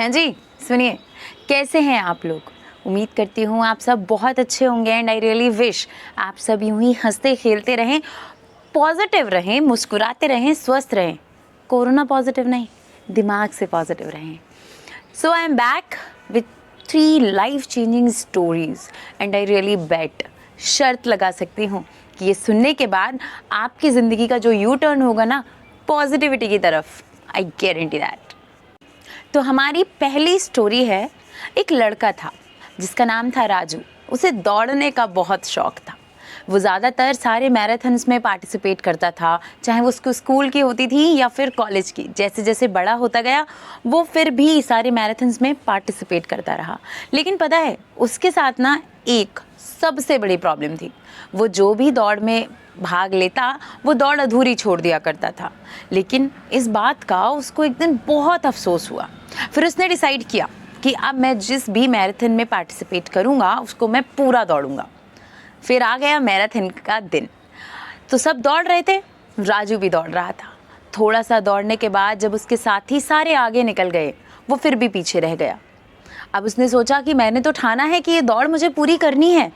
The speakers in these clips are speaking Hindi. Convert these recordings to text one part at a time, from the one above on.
हैं जी। सुनिए, कैसे हैं आप लोग? उम्मीद करती हूँ आप सब बहुत अच्छे होंगे एंड आई रियली विश आप सब यूं ही हंसते खेलते रहें, पॉजिटिव रहें, मुस्कुराते रहें, स्वस्थ रहें। कोरोना पॉजिटिव नहीं, दिमाग से पॉजिटिव रहें। So I am back with 3 life changing stories and I really bet, शर्त लगा सकती हूँ कि ये सुनने के बाद आपकी ज़िंदगी का जो यू टर्न होगा ना पॉजिटिविटी की तरफ, आई गारंटी दैट। तो हमारी पहली स्टोरी है, एक लड़का था जिसका नाम था राजू। उसे दौड़ने का बहुत शौक था। वो ज़्यादातर सारे मैराथन्स में पार्टिसिपेट करता था, चाहे वो उसको स्कूल की होती थी या फिर कॉलेज की। जैसे जैसे बड़ा होता गया वो फिर भी सारे मैराथन्स में पार्टिसिपेट करता रहा। लेकिन पता है, उसके साथ ना एक सबसे बड़ी प्रॉब्लम थी। वो जो भी दौड़ में भाग लेता वो दौड़ अधूरी छोड़ दिया करता था। लेकिन इस बात का उसको एक दिन बहुत अफसोस हुआ। फिर उसने डिसाइड किया कि अब मैं जिस भी मैराथन में पार्टिसिपेट करूँगा उसको मैं पूरा दौड़ूंगा। फिर आ गया मैराथन का दिन। तो सब दौड़ रहे थे, राजू भी दौड़ रहा था। थोड़ा सा दौड़ने के बाद जब उसके साथी सारे आगे निकल गए, वो फिर भी पीछे रह गया। अब उसने सोचा कि मैंने तो ठाना है कि ये दौड़ मुझे पूरी करनी है।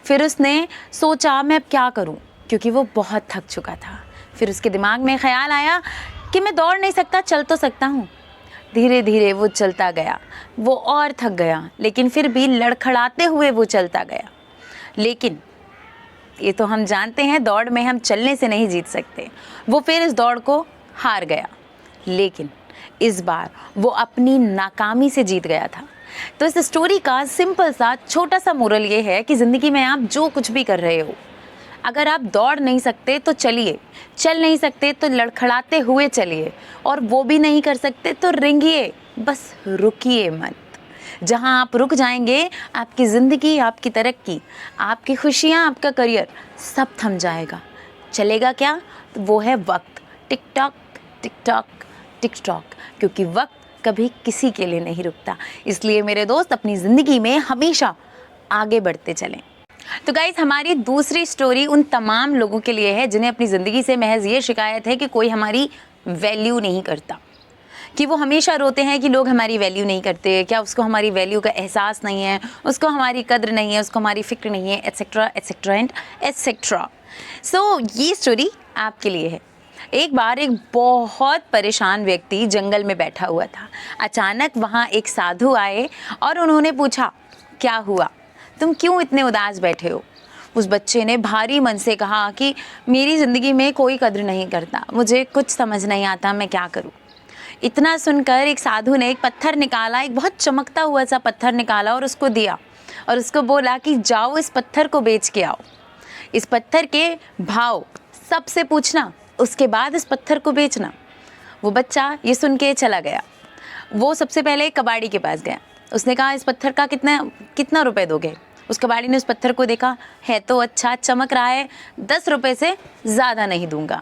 फिर उसने सोचा मैं अब क्या करूं, क्योंकि वो बहुत थक चुका था। फिर उसके दिमाग में ख्याल आया कि मैं दौड़ नहीं सकता, चल तो सकता हूँ। धीरे धीरे वो चलता गया। वो और थक गया, लेकिन फिर भी लड़खड़ाते हुए वो चलता गया। लेकिन ये तो हम जानते हैं, दौड़ में हम चलने से नहीं जीत सकते। वो फिर इस दौड़ को हार गया, लेकिन इस बार वो अपनी नाकामी से जीत गया था। तो इस स्टोरी का सिंपल सा छोटा सा मोरल ये है कि ज़िंदगी में आप जो कुछ भी कर रहे हो, अगर आप दौड़ नहीं सकते तो चलिए, चल नहीं सकते तो लड़खड़ाते हुए चलिए, और वो भी नहीं कर सकते तो रेंगिए, बस रुकिए मत। जहाँ आप रुक जाएंगे, आपकी ज़िंदगी, आपकी तरक्की, आपकी खुशियाँ, आपका करियर सब थम जाएगा। चलेगा क्या? तो वो है वक्त। Tick tock tick tock tick tock, क्योंकि वक्त कभी किसी के लिए नहीं रुकता। इसलिए मेरे दोस्त, अपनी ज़िंदगी में हमेशा आगे बढ़ते चलें। तो गाइस, हमारी दूसरी स्टोरी उन तमाम लोगों के लिए है जिन्हें अपनी ज़िंदगी से महज ये शिकायत है कि कोई हमारी वैल्यू नहीं करता, कि वो हमेशा रोते हैं कि लोग हमारी वैल्यू नहीं करते, क्या उसको हमारी वैल्यू का एहसास नहीं है, उसको हमारी कद्र नहीं है, उसको हमारी फ़िक्र नहीं है, एट्सेट्रा एट्सेट्रा एंड एट्सेट्रा। सो ये स्टोरी आपके लिए है। एक बार एक बहुत परेशान व्यक्ति जंगल में बैठा हुआ था। अचानक वहाँ एक साधु आए और उन्होंने पूछा, क्या हुआ, तुम क्यों इतने उदास बैठे हो? उस बच्चे ने भारी मन से कहा कि मेरी ज़िंदगी में कोई कद्र नहीं करता, मुझे कुछ समझ नहीं आता, मैं क्या करूं। इतना सुनकर एक साधु ने एक पत्थर निकाला, एक बहुत चमकता हुआ सा पत्थर निकाला और उसको दिया, और उसको बोला कि जाओ इस पत्थर को बेच के आओ। इस पत्थर के भाव सबसे पूछना, उसके बाद इस पत्थर को बेचना। वो बच्चा ये सुन के चला गया। वो सबसे पहले एक कबाड़ी के पास गया। उसने कहा, इस पत्थर का कितना रुपए दोगे? उस कबाड़ी ने उस पत्थर को देखा, है तो अच्छा, चमक रहा है, 10 रुपए से ज़्यादा नहीं दूंगा।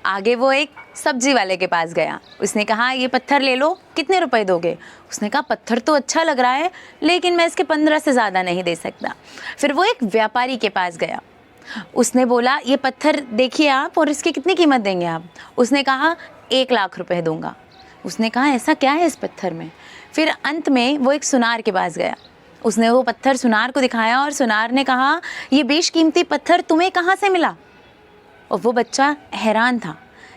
आगे वो एक सब्जी वाले के पास गया। उसने कहा, ये पत्थर ले लो, कितने रुपए दोगे? उसने कहा, पत्थर तो अच्छा लग रहा है, लेकिन मैं इसके 15 से ज़्यादा नहीं दे सकता। फिर वो एक व्यापारी के पास गया। उसने बोला, ये पत्थर देखिए आप, और इसकी कितनी कीमत देंगे आप? उसने कहा, 1 लाख रुपए दूंगा। उसने कहा, ऐसा क्या है इस पत्थर में? फिर अंत में वो एक सुनार के पास गया। उसने वो पत्थर सुनार को दिखाया और सुनार ने कहा, ये बेशकीमती पत्थर तुम्हें कहाँ से मिला? और वो बच्चा हैरान था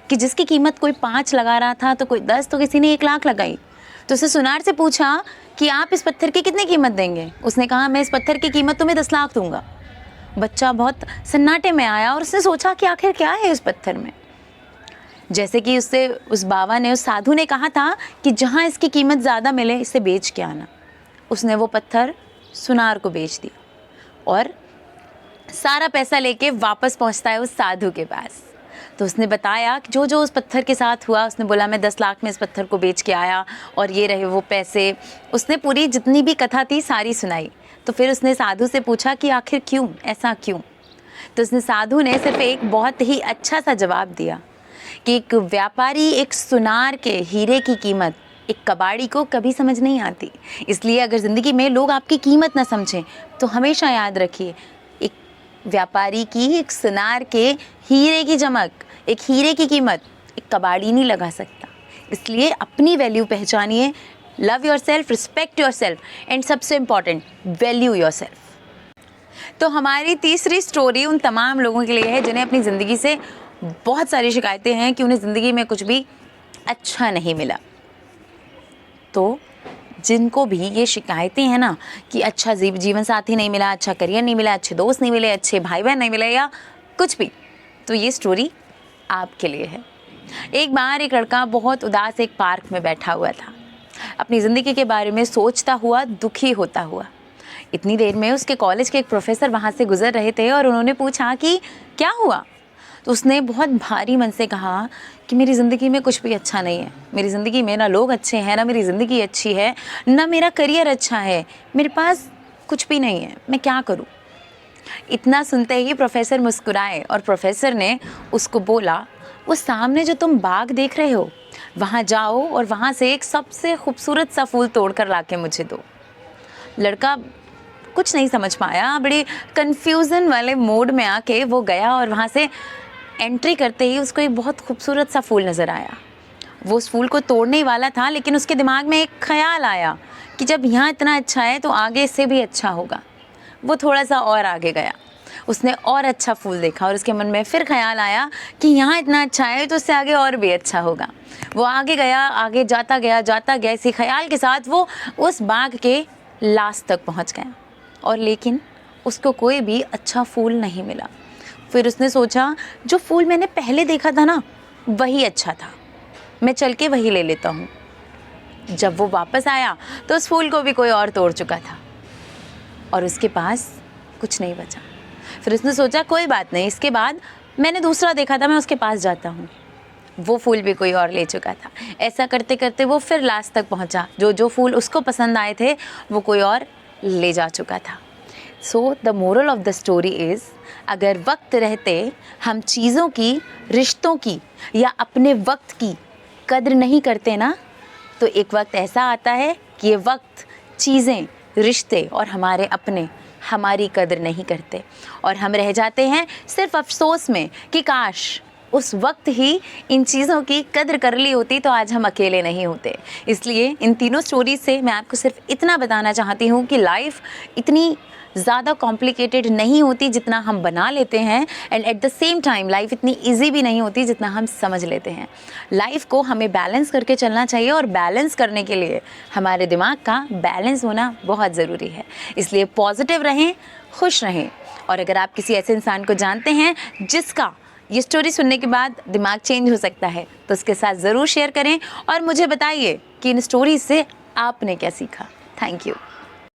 कि जिसकी कीमत कोई 5 लगा रहा था, तो कोई 10, तो किसी ने 1 लाख लगाई। तो उसे सुनार से पूछा कि आप इस पत्थर की कितनी कीमत देंगे? उसने कहा, मैं इस पत्थर की कीमत तुम्हें 10 लाख दूंगा। बच्चा बहुत सन्नाटे में आया और उसने सोचा कि आखिर क्या है इस पत्थर में। जैसे कि उससे उस बाबा ने, उस साधु ने कहा था कि जहाँ इसकी कीमत ज़्यादा मिले इसे बेच के आना। उसने वो पत्थर सुनार को बेच दिया और सारा पैसा लेके वापस पहुंचता है उस साधु के पास। तो उसने बताया कि जो जो उस पत्थर के साथ हुआ। उसने बोला, मैं 10 लाख में इस पत्थर को बेच के आया और ये रहे वो पैसे। उसने पूरी जितनी भी कथा थी सारी सुनाई। तो फिर उसने साधु से पूछा कि आखिर क्यों, ऐसा क्यों? तो उसने साधु ने सिर्फ एक बहुत ही अच्छा सा जवाब दिया कि एक व्यापारी एक सुनार के हीरे की कीमत एक कबाड़ी को कभी समझ नहीं आती। इसलिए अगर ज़िंदगी में लोग आपकी कीमत ना समझें तो हमेशा याद रखिए, एक व्यापारी की, एक सुनार के हीरे की चमक, एक हीरे की कीमत एक कबाड़ी नहीं लगा सकता। इसलिए अपनी वैल्यू पहचानिए, love yourself, respect yourself and सबसे इम्पॉर्टेंट, वैल्यू योर सेल्फ। तो हमारी तीसरी स्टोरी उन तमाम लोगों के लिए है जिन्हें अपनी ज़िंदगी से बहुत सारी शिकायतें हैं कि उन्हें ज़िंदगी में कुछ भी अच्छा नहीं मिला। तो जिनको भी ये शिकायतें हैं ना कि अच्छा जीवन साथी नहीं मिला, अच्छा करियर नहीं मिला, अच्छे दोस्त नहीं मिले, अच्छे भाई बहन नहीं मिले या कुछ भी, तो ये स्टोरी आपके लिए है। एक बार एक लड़का बहुत उदास एक पार्क में बैठा हुआ था, अपनी ज़िंदगी के बारे में सोचता हुआ, दुखी होता हुआ। इतनी देर में उसके कॉलेज के एक प्रोफेसर वहाँ से गुजर रहे थे और उन्होंने पूछा कि क्या हुआ। तो उसने बहुत भारी मन से कहा कि मेरी ज़िंदगी में कुछ भी अच्छा नहीं है, मेरी ज़िंदगी में ना लोग अच्छे हैं, ना मेरी ज़िंदगी अच्छी है, ना मेरा करियर अच्छा है, मेरे पास कुछ भी नहीं है, मैं क्या करूं। इतना सुनते ही प्रोफेसर मुस्कुराए और प्रोफेसर ने उसको बोला, वो सामने जो तुम बाग देख रहे हो वहाँ जाओ और वहाँ से एक सबसे खूबसूरत सा फूल तोड़ कर ला के मुझे दो। लड़का कुछ नहीं समझ पाया, बड़े कन्फ्यूज़न वाले मोड में आके वो गया और वहाँ से एंट्री करते ही उसको एक बहुत खूबसूरत सा फूल नज़र आया। वो उस फूल को तोड़ने ही वाला था, लेकिन उसके दिमाग में एक ख़याल आया कि जब यहाँ इतना अच्छा है तो आगे इससे भी अच्छा होगा। वो थोड़ा सा और आगे गया, उसने और अच्छा फूल देखा और उसके मन में फिर ख़याल आया कि यहाँ इतना अच्छा है तो उससे आगे और भी अच्छा होगा। वो आगे गया, आगे जाता गया, इसी ख़याल के साथ वो उस बाग के लास्ट तक पहुँच गया और लेकिन उसको कोई भी अच्छा फूल नहीं मिला। फिर उसने सोचा, जो फूल मैंने पहले देखा था ना वही अच्छा था, मैं चल के वही ले लेता हूँ। जब वो वापस आया तो उस फूल को भी कोई और तोड़ चुका था और उसके पास कुछ नहीं बचा। फिर उसने सोचा कोई बात नहीं, इसके बाद मैंने दूसरा देखा था, मैं उसके पास जाता हूँ। वो फूल भी कोई और ले चुका था। ऐसा करते करते वो फिर लास्ट तक पहुँचा, जो फूल उसको पसंद आए थे वो कोई और ले जा चुका था। So the moral of the story is, अगर वक्त रहते हम चीज़ों की, रिश्तों की या अपने वक्त की कद्र नहीं करते ना, तो एक वक्त ऐसा आता है कि ये वक्त, चीज़ें, रिश्ते और हमारे अपने हमारी कद्र नहीं करते और हम रह जाते हैं सिर्फ अफसोस में कि काश उस वक्त ही इन चीज़ों की कद्र कर ली होती तो आज हम अकेले नहीं होते। इसलिए इन तीनों स्टोरीज से मैं आपको सिर्फ इतना बताना चाहती हूँ कि लाइफ इतनी ज़्यादा कॉम्प्लिकेटेड नहीं होती जितना हम बना लेते हैं, and at the same time life इतनी इजी भी नहीं होती जितना हम समझ लेते हैं। लाइफ को हमें बैलेंस करके चलना चाहिए और बैलेंस करने के लिए हमारे दिमाग का बैलेंस होना बहुत ज़रूरी है। इसलिए पॉजिटिव रहें, खुश रहें और अगर आप किसी ऐसे इंसान को जानते हैं जिसका ये स्टोरी सुनने के बाद दिमाग चेंज हो सकता है तो उसके साथ ज़रूर शेयर करें और मुझे बताइए कि इन स्टोरीज से आपने क्या सीखा। Thank you.